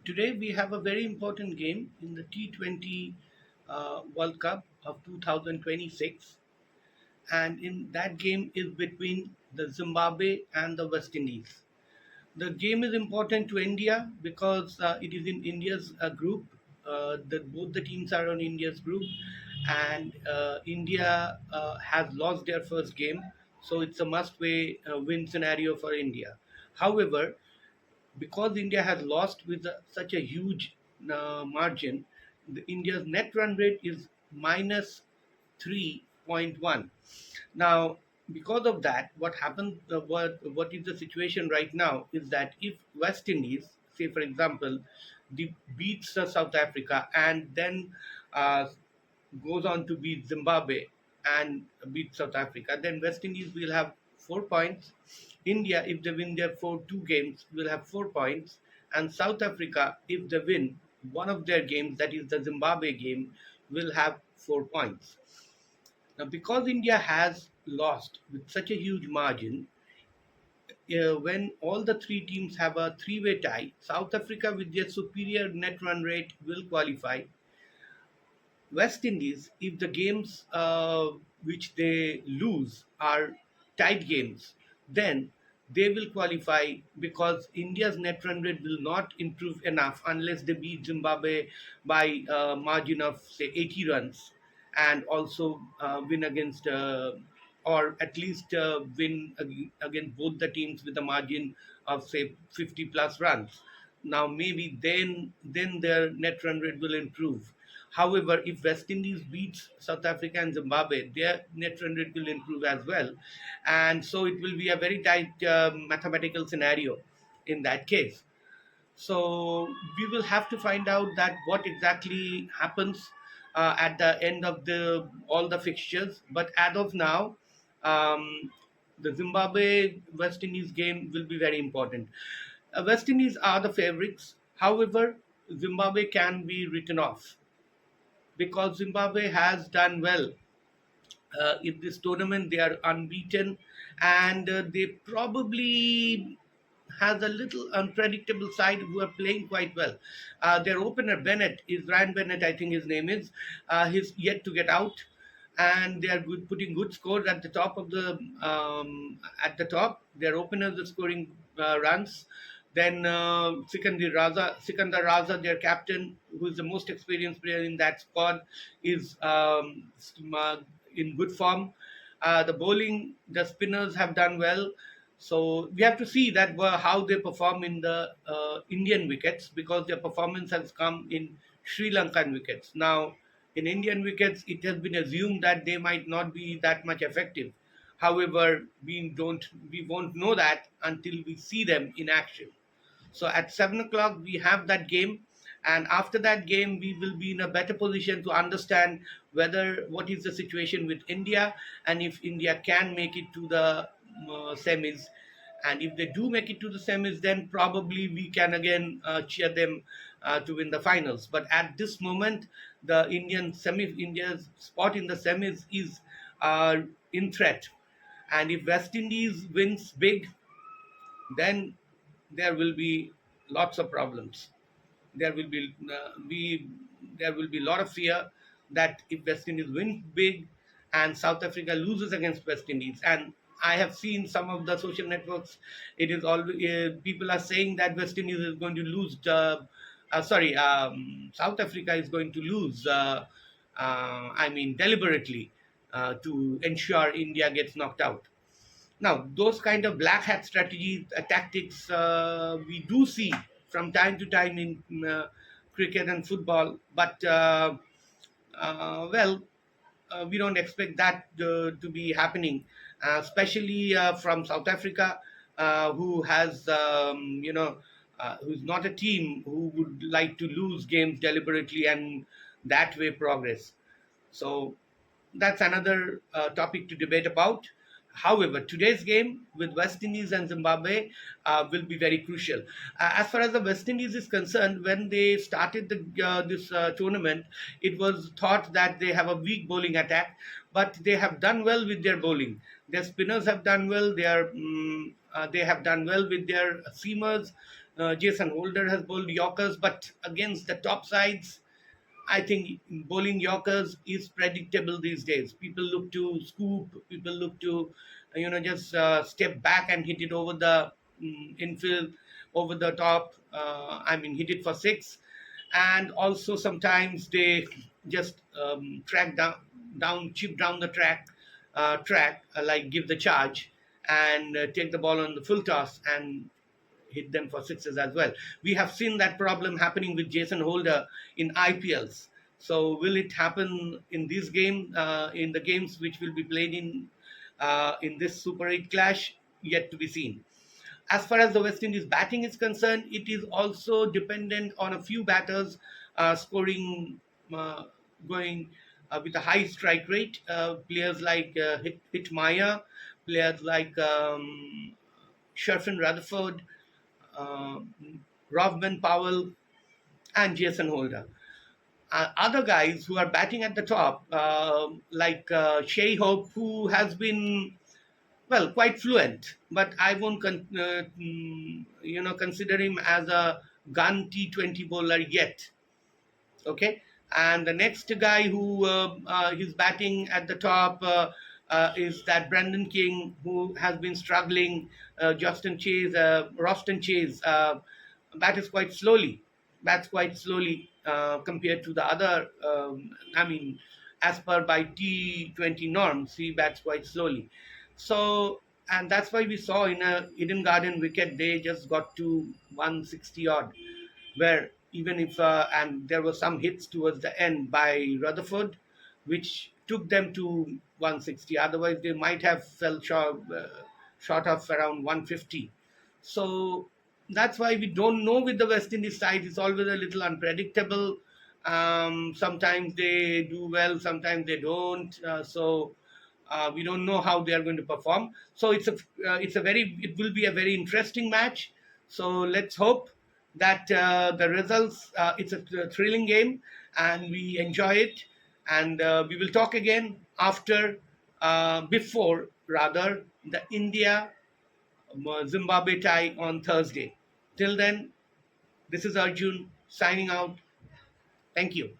Today we have a very important game in the T20 World Cup of 2026, and in that game is between the Zimbabwe and the West Indies. The game is important to India because it is in India's group. Both the teams are on India's group, and India has lost their first game, so it's a must-win win scenario for India. However, because India has lost with such a huge margin, India's net run rate is minus 3.1. Now, because of that, what happens? What is the situation right now is that if West Indies, say for example, beats South Africa and then uh, goes on to beat Zimbabwe and beat South Africa, then West Indies will have 4 points. India, if they win their two games, will have 4 points, and South Africa, if they win one of their games, that is the Zimbabwe game, will have 4 points. Now, because India has lost with such a huge margin, when all the three teams have a three-way tie, South Africa, with their superior net run rate, will qualify. West Indies, if the games which they lose are tight games, then they will qualify because India's net run rate will not improve enough unless they beat Zimbabwe by a margin of say 80 runs and also win against or at least win against both the teams with a margin of say 50 plus runs. Now maybe then their net run rate will improve. However, if West Indies beats South Africa and Zimbabwe, their net run rate will improve as well, and so it will be a very tight mathematical scenario in that case. So we will have to find out that what exactly happens at the end of the all the fixtures. But as of now, um, the Zimbabwe West Indies game will be very important. West Indies are the favorites. However, Zimbabwe can be written off because Zimbabwe has done well in this tournament. They are unbeaten, and they probably has a little unpredictable side who are playing quite well. Their opener Bennett is Ryan Bennett, I think his name is. He's yet to get out, and they are putting good scores at the top of the at the top. Their openers are scoring runs. Then Sikandar Raza, their captain, who is the most experienced player in that squad, is in good form. The bowling, the spinners have done well. So we have to see that how they perform in the Indian wickets because their performance has come in Sri Lankan wickets. Now, in Indian wickets, it has been assumed that they might not be that much effective. However, we won't know that until we see them in action. So at 7 o'clock we have that game, and after that game we will be in a better position to understand whether what is the situation with India and if India can make it to the semis. And if they do make it to the semis, then probably we can again cheer them to win the finals. But at this moment, the India's spot in the semis is in threat. And if West Indies wins big, then there will be lots of problems. There will be a lot of fear that if West Indies win big and South Africa loses against West Indies, and I have seen some of the social networks, it is always people are saying that West Indies is going to lose. South Africa is going to lose. I mean, deliberately to ensure India gets knocked out. Now, those kind of black hat strategies, tactics, we do see from time to time in cricket and football, but well, we don't expect that to be happening, especially from South Africa, who has, who's not a team who would like to lose games deliberately and that way progress. So that's another topic to debate about. However, today's game with West Indies and Zimbabwe will be very crucial. As far as the West Indies is concerned, when they started this tournament, it was thought that they have a weak bowling attack. but they have done well with their bowling. Their spinners have done well. They have done well with their seamers. Jason Holder has bowled Yorkers, but against the top sides, I think bowling Yorkers is predictable these days. People look to scoop. People look to, just step back and hit it over the infield, over the top. I mean, hit it for six, and also sometimes they just track down, chip down the track, like give the charge and take the ball on the full toss and hit them for sixes as well. We have seen that problem happening with Jason Holder in IPLs. So will it happen in this game, in the games which will be played in this Super 8 clash? Yet to be seen. As far as the West Indies batting is concerned, it is also dependent on a few batters scoring, going with a high strike rate. Players like Hitmaya, players like Sherfin Rutherford, uh, Rovman Powell, and Jason Holder. Other guys who are batting at the top, like Shea Hope, who has been quite fluent, but I won't consider him as a gun T20 bowler yet. Okay, and the next guy who is batting at the top is that Brandon King, who has been struggling. Justin Chase, Roston Chase, bats quite slowly. Bats quite slowly compared to the other. I mean, as per by T20 norms, he bats quite slowly. So, and that's why we saw in a Eden Garden wicket, they just got to 160 odd, where even if and there were some hits towards the end by Rutherford, which took them to 160. Otherwise, they might have fell short of around 150. So that's why we don't know with the West Indies side. It's always a little unpredictable. Sometimes they do well, sometimes they don't. So we don't know how they are going to perform. So it will be a very interesting match. So let's hope that the results. It's a thrilling game, and we enjoy it. And we will talk again before rather the India Zimbabwe tie on Thursday. Till then, this is Arjun signing out. Thank you.